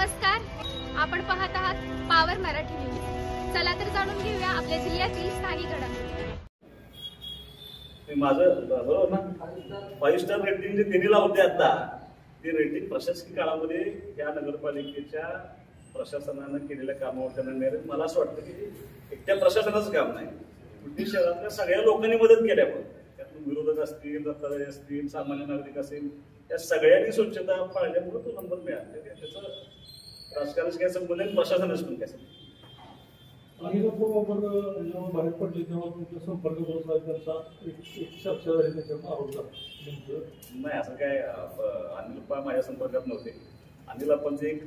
नमस्कार, आपण पाहत आहात पावर मराठी न्यूज। चला तर जाणून घेऊया आपल्या जिल्ह्यातील स्थानिक घडामोडी। माझं बरोबर ना, 5 स्टार रेटिंग जे त्यांनी लावते आता, ते रेटिंग प्रशासकीय काळामध्ये या नगरपालिकेच्या प्रशासनानं केलेल्या कामावर त्यांना मिळाले। मला असं वाटतं की एकट्या प्रशासनाचं काम नाही, कुठे शहरातल्या सगळ्या लोकांनी मदत केल्या, पण त्यातून विरोधक असतील, दत्तादारी असतील, सामान्य नागरिक असेल, त्या सगळ्यांनी स्वच्छता पाळल्यामुळे तो नंबर मिळाला। त्याचं राजकारण काय संबंध, प्रशासनाचं पण काय संबंध। आणि लोक जेव्हा बाहेर पडले तेव्हा तुमचा संपर्क होता, त्यांचा एक चर्चा झाली, त्याच्यावर आरोप झाला नाही। असं काय अनिल अप्पा माझ्या संपर्कात नव्हते। अनिल अप्पांचं एक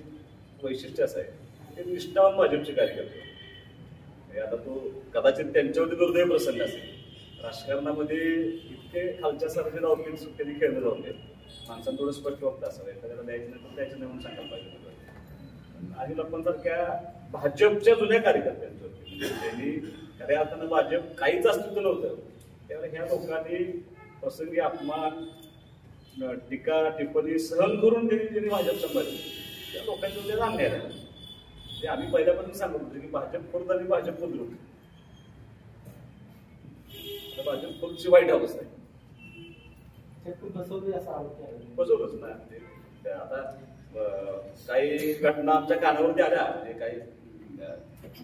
वैशिष्ट्य असं आहे, ते निष्ठावान भाजपचे कार्यकर्ते। आता तो कदाचित त्यांच्यावरती दुर्दैव प्रसंग असेल, राजकारणामध्ये इतके खालच्या सारखे डावपेच कधी खेळले जाऊ नये, माणसांना थोडं स्पष्ट वक्ता असावं, एखाद्याला द्यायचं नाही तर द्यायचं नाही म्हणून सांगायला पाहिजे। अनिल अप्पांसारख्या भाजपच्या जुन्या कार्यकर्त्यांचं त्यांनी खऱ्या अर्थानं भाजप काहीच अस्तित्व नव्हतं, त्यावेळेला ह्या लोकांनी प्रसंगी अपमान, टीका टिप्पणी सहन करून त्यांनी भाजप सांभाळली। त्या लोकांच्या त्या अन्याय झाला, ते आम्ही पहिल्यापासून सांगत होतो की भाजप खुर्द आणि भाजप बुद्रुक, भाजप खुर्दची वाईट अवस्था आहे। फसवलंच ना ते। आता काही घटना आमच्या कानावरती आल्या, काही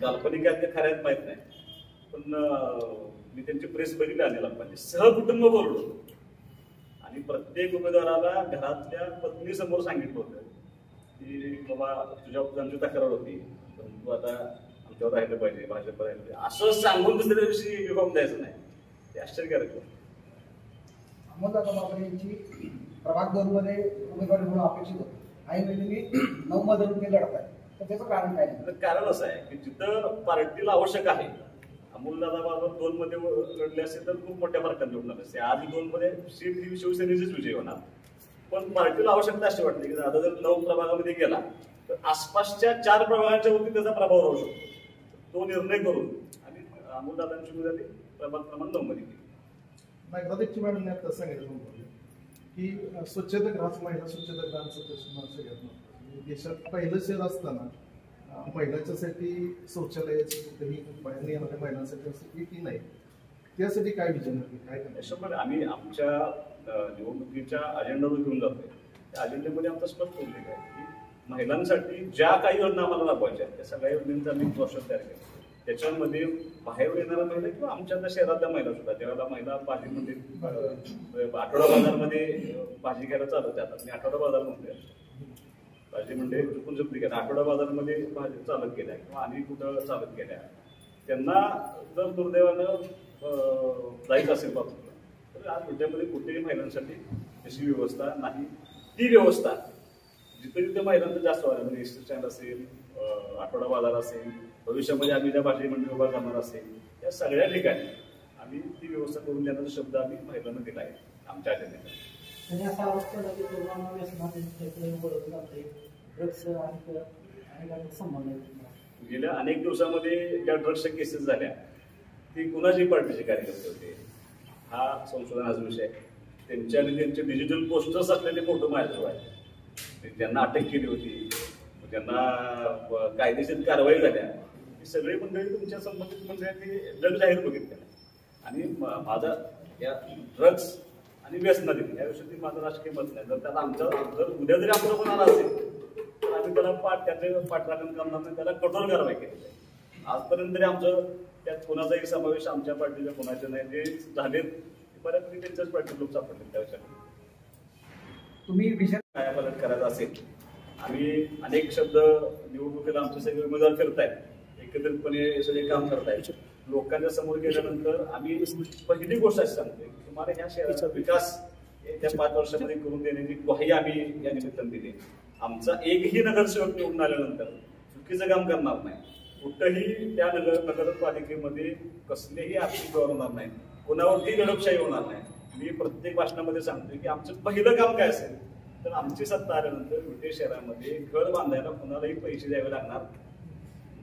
काल्पनिक आहेत ते खऱ्यात माहित नाही, पण मी त्यांची प्रेस बघितली अनिल अप्पांची, सहकुटुंब बोललो आणि प्रत्येक उमेदवाराला घरातल्या पत्नी समोर सांगितलं होतं की बाबा तुझ्यावर आमची तक्रार होती, परंतु आता आमच्यावर राहिलं पाहिजे, भाजप राहिलं पाहिजे, असं सांगून दुसऱ्या दिवशी युनिफॉर्म द्यायचं नाही। ते आश्चर्यकारक आहे। अहमददादा बाबर यांची प्रभाग 2 मध्ये उमेदवारी होणं अपेक्षित होतं, आई वडिलांनी 9 मध्ये लढत आहे, तर त्याचं कारण काय? कारण असं आहे की जिथं पार्टीला आवश्यक आहे, अमोलदादा बाबर 2 मध्ये लढले असेल तर खूप मोठ्या फरकाने निवडणार असते। आधी 2 मध्ये सीट ही शिवसेनेचीच विजय होणार, पण पार्टीला आवश्यकता अशी वाटते की दादा जर 9 प्रभागामध्ये गेला तर आसपासच्या 4 प्रभागांच्या वरती त्याचा प्रभाव राहू शकतो। तो निर्णय करून आणि अमोलदादांची उमेदवारी प्रभाग क्रमांक 9 मध्ये केली। नगराध्यक्ष मॅडमने आता सांगितलं की स्वच्छतागृहात महिला स्वच्छतागृहांचा प्रश्न सगळ्यात महत्त्वाचा। देशात पहिलं शहर असताना महिलांच्यासाठी शौचालयाची कुठेही बाहेर येणाऱ्या महिलांसाठी असं एकही नाही, त्यासाठी काय विजन काय करणार? आम्ही आमच्या निवडणुकीच्या अजेंडावर घेऊन जातोय, त्या अजेंड्यामध्ये आमचा स्पष्ट उल्लेख आहे की महिलांसाठी ज्या काही योजना आम्हाला राबवायच्या त्या सगळ्या योजनांचा आम्ही प्रोसेस तयार केला। त्याच्यामध्ये बाहेर येणाऱ्या महिला किंवा आमच्या शहरातल्या महिला सुद्धा, त्यावेळेला महिला भाजीमध्ये आठवडा बाजारमध्ये भाजी घ्यायला चालत जातात, मी आठवडा बाजार म्हणतोय, भाजी म्हणजे चुकून चुकली गेल्या, आठवडा बाजारमध्ये भाजी चालत गेल्या किंवा आणि कुठं चालत गेल्या, त्यांना जर दुर्दैवानं जायचं असेल बाबा तर आज उद्यामध्ये कुठेही महिलांसाठी अशी व्यवस्था नाही। ती व्यवस्था जिथे जिथे महिलांचं जास्त व्हायला, म्हणजे एस टी स्टँड असेल, आठवडा बाजार असेल, भविष्यामध्ये आम्ही ज्या भाजी मंडळी उभा करणार असेल, या सगळ्या ठिकाणी आम्ही ती व्यवस्था करून देण्याचा शब्द आम्ही महिलांना दिला आहे आमच्या अजेंड्यात। गेल्या अनेक दिवसामध्ये ज्या ड्रग्सच्या केसेस झाल्या ती कुणाची पार्टीचे कार्यकर्ते होते हा संशोधनाचा विषय आहे। त्यांच्या आणि त्यांचे डिजिटल पोस्टर्स असलेले फोटो माझ्याजवळ आहेत, ज्यांना अटक केली होती, ज्यांना कायदेशीर कारवाई झाल्या, ही सगळी मंडळी तुमच्या संबंधित मंडळी जग जाहीर बघितल्या। आणि माझा या ड्रग्स आणि व्यसनाधीन याविषयी माझं राजकीय मत नाही। जर त्याला आमच्या जर उद्या जरी आमचं कोणाला असेल तर आम्ही त्याला त्याचे पाठराखण करणार नाही, त्याला कठोर कारवाई केली आहे। आजपर्यंत तरी आमचं त्यात कोणाचाही समावेश आमच्या पार्टीच्या कोणाचे नाही, जे झालेत बऱ्यापैकी त्यांच्याच पार्टीत लोक सापडले। त्याविषयी तुम्ही विषय कायापालट करायचा असेल, आम्ही अनेक शब्द निवडणुकीला आमचे सगळे उमेदवार फिरतायत, एकत्रितपणे सगळे काम करतायत, लोकांच्या समोर गेल्यानंतर आम्ही पहिली गोष्ट अशी सांगतोय की तुम्हाला ह्या शहराचा विकास येत्या 5 वर्षामध्ये करून देण्याची ग्वाही आम्ही या निमित्तानं दिली। आमचा एकही नगरसेवक निवडून आल्यानंतर चुकीचं काम करणार नाही, कुठंही त्या नगरपालिकेमध्ये कसलेही आर्थिक व्यवहार होणार नाही, कोणावरती दडपशाही होणार नाही। मी प्रत्येक भाषणामध्ये सांगतोय की आमचं पहिलं काम काय असेल तर आमची सत्ता आल्यानंतर विटे शहरामध्ये घर बांधायला कुणालाही पैसे द्यावे लागणार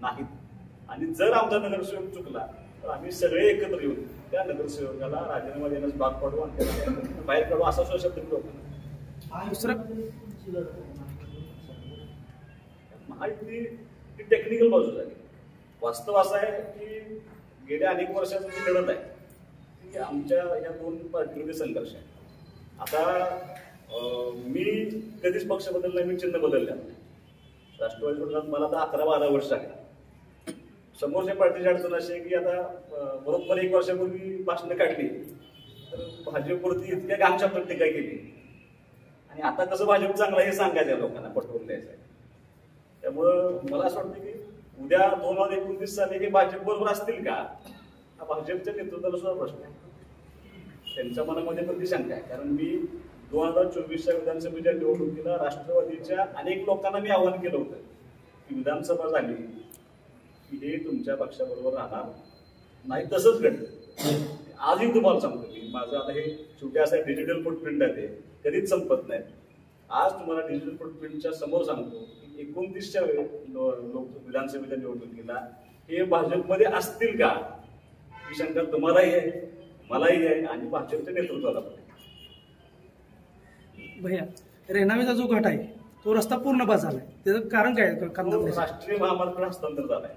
नाहीत, आणि जर आमचा नगरसेवक चुकला तर आम्ही सगळे एकत्र येऊन त्या नगरसेवकाला राजीनामा देण्यास भाग पाडू आणि त्याला बाहेर काढू असा शब्द लोकांना आणि ती टेक्निकल बाजू झाली. वास्तव असं आहे की गेल्या अनेक वर्षाचं जी लढत आहे की आमच्या या दोन पार्टीमध्ये संघर्ष आहे. आता मी कधीच पक्ष बदलला, मी चिन्ह बदललं. राष्ट्रवादी विरोधात मला आता 11-12 वर्ष आहे. समोरच्या पार्टीची अडचण अशी आहे की आता बरोबर 1 वर्षापूर्वी भाषणं काढली तर भाजपवरती इतक्या घामछाप टीका केली आणि आता कसं भाजप चांगलं हे सांगायचं आहे लोकांना, पटवून द्यायचं आहे. त्यामुळं मला असं वाटतं की उद्या 2029 साली हे भाजप बरोबर असतील का, हा भाजपच्या नेतृत्वाला सुद्धा प्रश्न आहे. त्यांच्या मनामध्ये पण ती शंका आहे. कारण मी 2024च्या विधानसभेच्या निवडणुकीला राष्ट्रवादीच्या अनेक लोकांना मी आवाहन केलं होतं की विधानसभा झाली की हे तुमच्या पक्षाबरोबर राहणार नाही, तसंच घडलं. आजही तुम्हाला सांगतो की माझं आता हे शेवटी असं डिजिटल फुटप्रिंट आहे, ते कधीच संपत नाही. आज तुम्हाला डिजिटल फुटप्रिंटच्या समोर सांगतो की 29च्या लोक विधानसभेच्या निवडणुकीला हे भाजपमध्ये असतील का, ही शंका तुम्हालाही आहे, मलाही आहे आणि भाजपच्या नेतृत्वाला पण आहे. भैया, रेणावेचा जो गट आहे तो रस्ता पूर्ण बाद झालाय, त्याचं कारण काय? तो राष्ट्रीय महामार्ग हस्तांतर झालाय.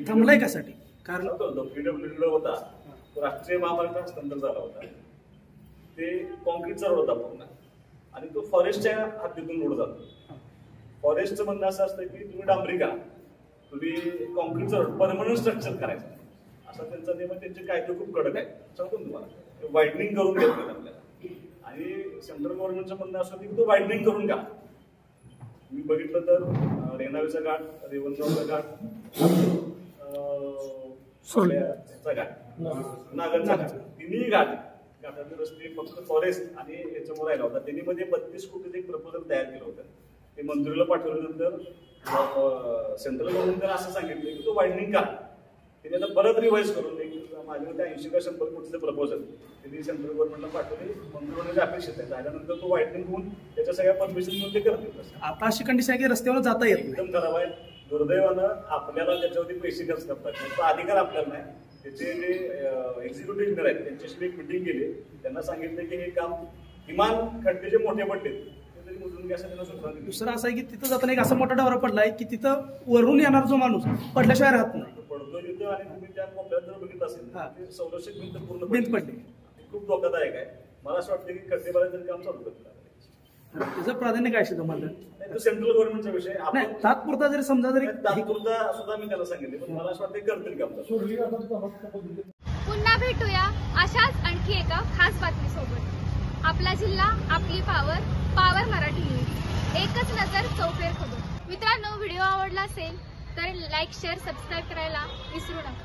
थांबलाय कशासाठी? कारण पीडब्ल्यूडी होता, तो राष्ट्रीय महामार्ग हस्तांतर झाला होता. ते कॉन्क्रीटचा रोड होता पूर्ण आणि तो फॉरेस्टच्या हद्दीतून रोड जातो. फॉरेस्टचं म्हणणं असं असतं की तुम्ही डांबरी करा, तुम्ही कॉन्क्रीटचा रोड परमनंट स्ट्रक्चर करायचं, असा त्यांचा नियम. त्यांचे कायदे खूप कडक आहे, सांगतो तुम्हाला. वाईडनिंग करून घेत नाही आपल्याला. आणि सेंट्रल गव्हर्नमेंटचं म्हणणं असं की तो वाईडनिंग करून का. मी बघितलं तर रेणावेचा घाट, रेवणगावचा घाट, घाट, नागरचा घाट, तिन्ही घाटाचे रस्ते फक्त फॉरेस्ट आणि याच्यामुळे राहिला होता. त्यांनी मध्ये 32 कोटीचं एक प्रपोजल तयार केलं होतं. ते मंजुरीला पाठवल्यानंतर सेंट्रल गव्हर्नमेंटने असं सांगितलं की तो वाईडनिंग का. त्यांनी आता परत रिवाइज करून माझ्या 80 का 100 कोटीचं प्रपोजल त्यांनी सेंट्रल गव्हर्नमेंटला पाठवले. मंजूर होण्याची अपेक्षित आहे. झाल्यानंतर तो वाईडनिंग होऊन त्याच्या सगळ्या परमिशन ते करतील. आता अशी कंडिशन आहे की रस्त्यावर जाता येत नाही. एकदम खराब आहे. दुर्दैवानं आपल्याला त्याच्यावरती पैसे खर्च करतात, त्याचा अधिकार आपल्याला नाही. त्याचे जे एक्झिक्युटिव्ह इंजिनियर आहेत त्यांच्याशी मी एक मिटिंग केली. त्यांना सांगितलं की हे काम किमान खड्डे जे मोठे पडले ते तरी मोजून घ्यायसाठी त्यांना सूचना दिली. दुसरं असं आहे की तिथं जाताना एक असा मोठा डवरा पडलाय की तिथं वरून येणार जो माणूस पडल्याशिवाय राहत नाही. पडतो तिथं आणि तुम्ही त्या कोपऱ्यात जर बघितलं असेल ते संरक्षक भिंत पूर्ण भिंत पडली. खूप धोकादायक आहे. मला असं वाटतं की खड्डे भरायचं काम चालू करतात. त्याचं प्राधान्य काय असेल तुम्हाला? तो सेंट्रल गव्हर्नमेंटचा विषय नाही, तात्पुरता जरी समजा जरी तात्पुरता सुद्धा मी त्याला सांगितले, पण मला असं वाटतं करतील काम. पुन्हा भेटूया अशाच आणखी एका खास बातमी सोबत. आपला जिल्हा, आपली पावर, पावर मराठी न्यूज. एकच नजर, चौफेर खबर. मित्रांनो, व्हिडिओ आवडला असेल तर लाईक, शेअर, सबस्क्राईब करायला विसरू नका.